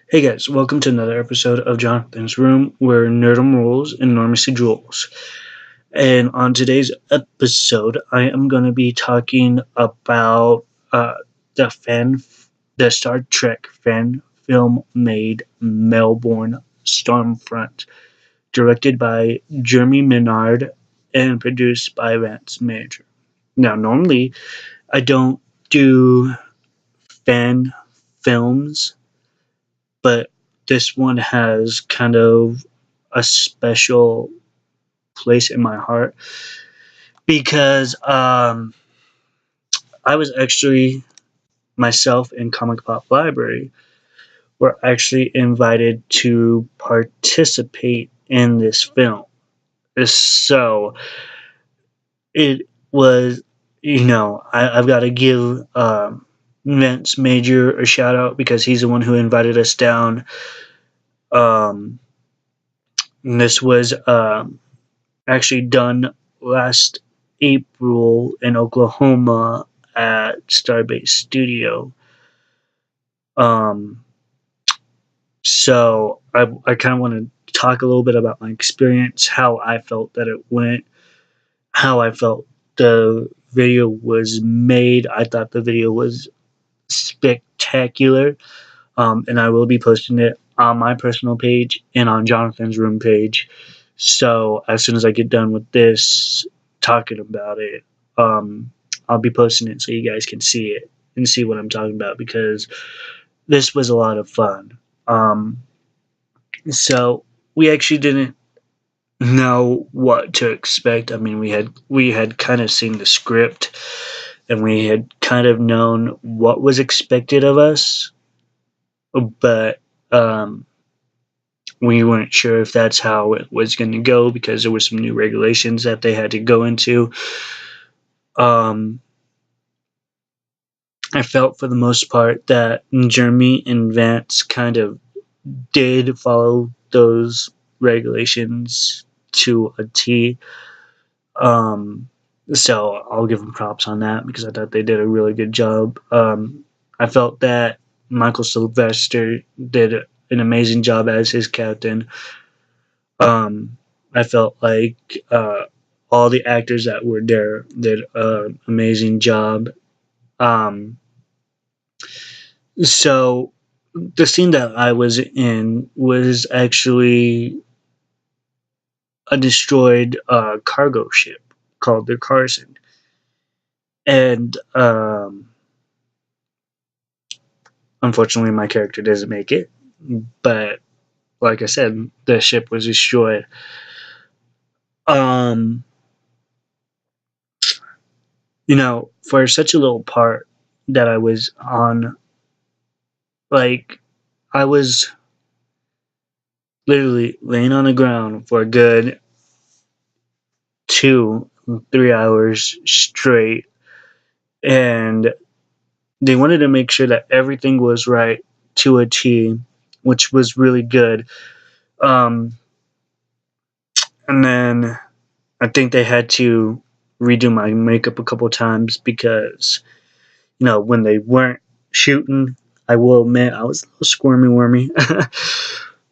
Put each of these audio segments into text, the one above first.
Hey guys, welcome to another episode of Jonathan's Room, where nerdum rules and normacy drools. And on today's episode, I am going to be talking about the the Star Trek fan film made Melbourne Stormfront, directed by Jeremy Menard and produced by Vance Major. Now, normally I don't do fan films, but this one has kind of a special place in my heart because I was actually myself in Comic Pop Library were actually invited to participate in this film. So it was, I've got to give Vince Major a shout out because he's the one who invited us down. Um, this was actually done last April in Oklahoma at Starbase Studio. Um, so I kind of want to talk a little bit about my experience, how I felt that it went, how I felt the video was made. I thought the video was spectacular, and I will be posting it on my personal page and on Jonathan's Room page. So as soon as I get done with this talking about it, um, I'll be posting it so you guys can see it and see what I'm talking about because this was a lot of fun. So we actually didn't know what to expect. I mean, we had kind of seen the script and we had kind of known what was expected of us, but we weren't sure if that's how it was going to go because there were some new regulations that they had to go into. Um, I felt for the most part that Jeremy and Vance kind of did follow those regulations to a T. Um, so I'll give them props on that because I thought they did a really good job. I felt that Michael Sylvester did an amazing job as his captain. I felt like all the actors that were there did an amazing job. Um, so the scene that I was in was actually a destroyed cargo ship called the Carson, and unfortunately, my character doesn't make it. But like I said, the ship was destroyed. Um, for such a little part that I was on, like I was literally laying on the ground for a good 2, 3 hours straight, and they wanted to make sure that everything was right to a T, which was really good. Um, and then I think they had to redo my makeup a couple times because, when they weren't shooting, I will admit I was a little squirmy wormy.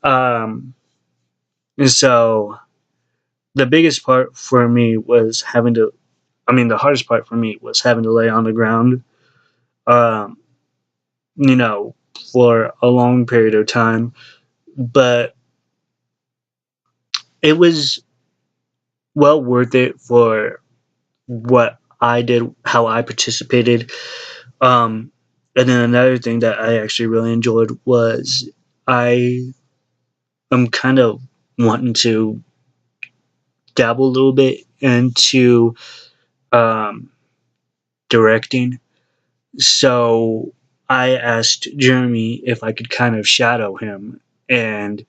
And so the biggest part for me was the hardest part for me was having to lay on the ground, um, you know, for a long period of time. But it was well worth it for what I did, how I participated. And then another thing that I actually really enjoyed was I am kind of wanting to dabble a little bit into um, directing. So I asked Jeremy if I could kind of shadow him and,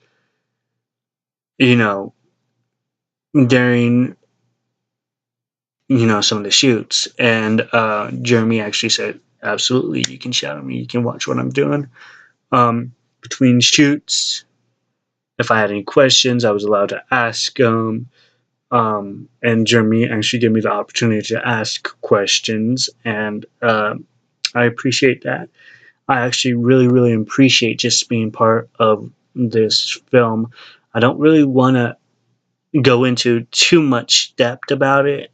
you know, during, some of the shoots. And Jeremy actually said, absolutely, you can shadow me. You can watch what I'm doing. Between shoots, if I had any questions, I was allowed to ask them. And Jeremy actually gave me the opportunity to ask questions, and I appreciate that. I actually really appreciate just being part of this film. I don't really want to go into too much depth about it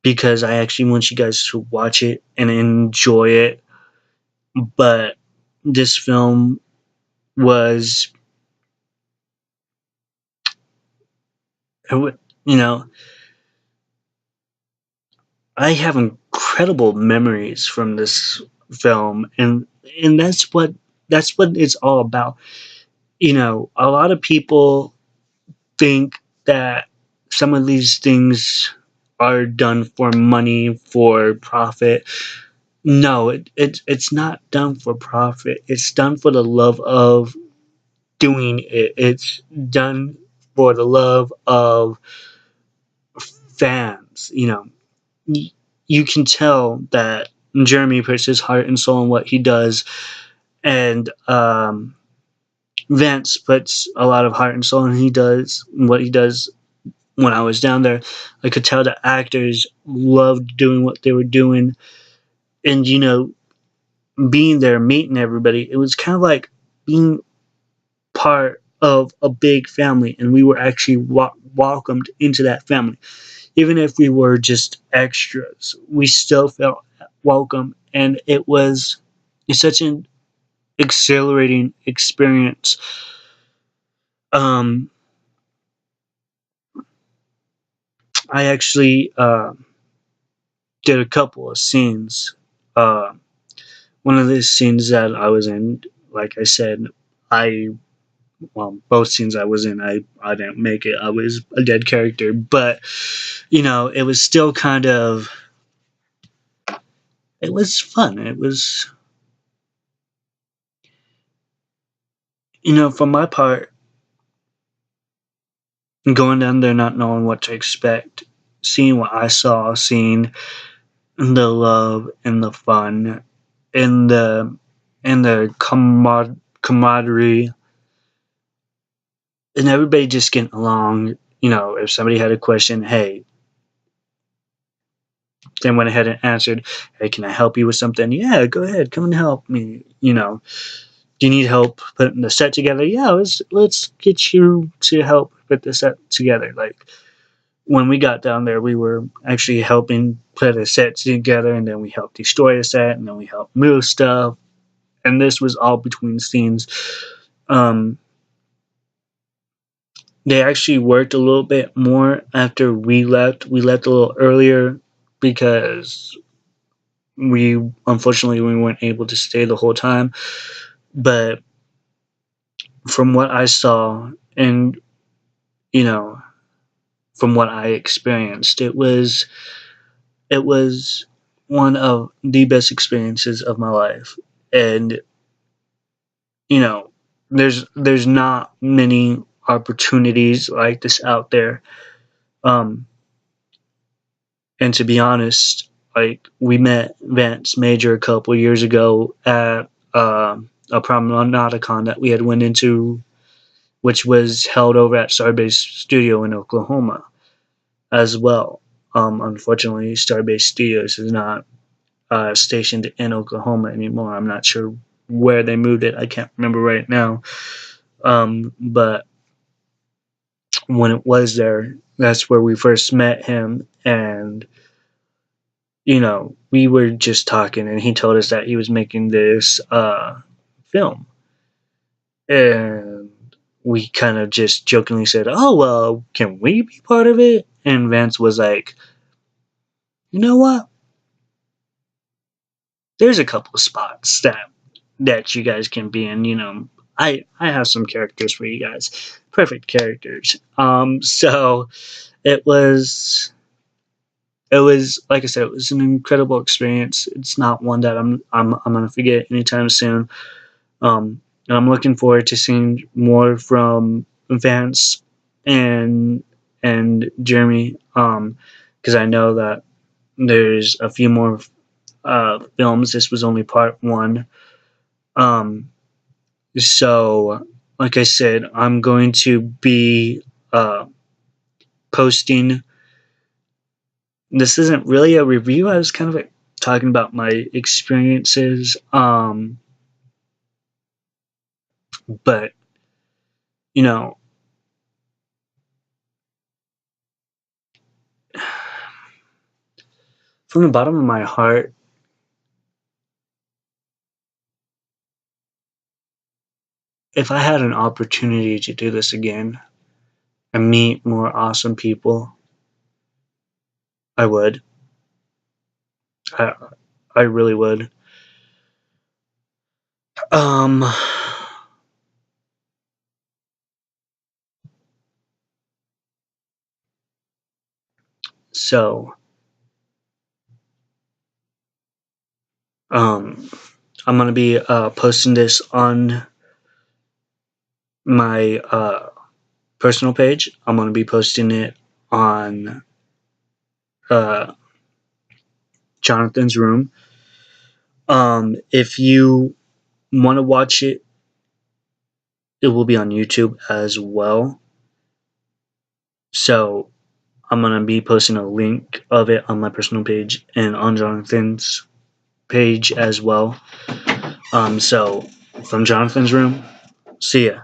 because I actually want you guys to watch it and enjoy it. But this film was, you know, I have incredible memories from this film, and that's what it's all about. A lot of people think that some of these things are done for money, for profit. No, it's not done for profit. It's done for the love of doing it. It's done for the love of fans. You can tell that Jeremy puts his heart and soul in what he does, and Vance puts a lot of heart and soul in what he does. When I was down there, I could tell the actors loved doing what they were doing, and being there, meeting everybody, it was kind of like being part of a big family, and we were actually welcomed into that family. Even if we were just extras, we still felt welcome, and it's such an exhilarating experience. Um, I actually did a couple of scenes. Uh, One of the scenes that I was in, like I said, I both scenes I was in, I didn't make it. I was a dead character, but it was still it was fun. It was, for my part, going down there not knowing what to expect, seeing what I saw, seeing the love and the fun and the camaraderie and everybody just getting along. If somebody had a question, hey, they went ahead and answered, hey, can I help you with something? Yeah, go ahead, come and help me. Do you need help putting the set together? Yeah, let's get you to help put the set together. Like when we got down there, we were actually helping put a set together, and then we helped destroy a set, and then we helped move stuff. And this was all between scenes. Um, they actually worked a little bit more after we left. We left a little earlier because we unfortunately we weren't able to stay the whole time. But from what I saw, and you know, from what I experienced, it was one of the best experiences of my life. And you know, there's not many opportunities like this out there. Um, and to be honest, like we met Vance Major a couple years ago at a Promenadicon that we had went into, which was held over at Starbase Studio in Oklahoma as well. Unfortunately, Starbase Studios is not stationed in Oklahoma anymore. I'm not sure where they moved it. I can't remember right now. But when it was there, that's where we first met him. And, we were just talking, and he told us that he was making this film. And we kind of just jokingly said, oh, well, can we be part of it? And Vance was like, you know what? There's a couple of spots that you guys can be in. I have some characters for you guys, perfect characters. So it was it was like I said, it was an incredible experience. It's not one that I'm gonna forget anytime soon. And I'm looking forward to seeing more from Vance and Jeremy. Because I know that there's a few more films. This was only part one. Um, so, like I said, I'm going to be posting. This isn't really a review. I was kind of like talking about my experiences. But, you know, from the bottom of my heart, if I had an opportunity to do this again and meet more awesome people, I would. I, I really would. Um, so, um, I'm gonna be posting this on my personal page. I'm gonna be posting it on uh, Jonathan's room. If you want to watch it, it will be on YouTube as well. So I'm gonna be posting a link of it on my personal page and on Jonathan's page as well. So from Jonathan's room, see ya.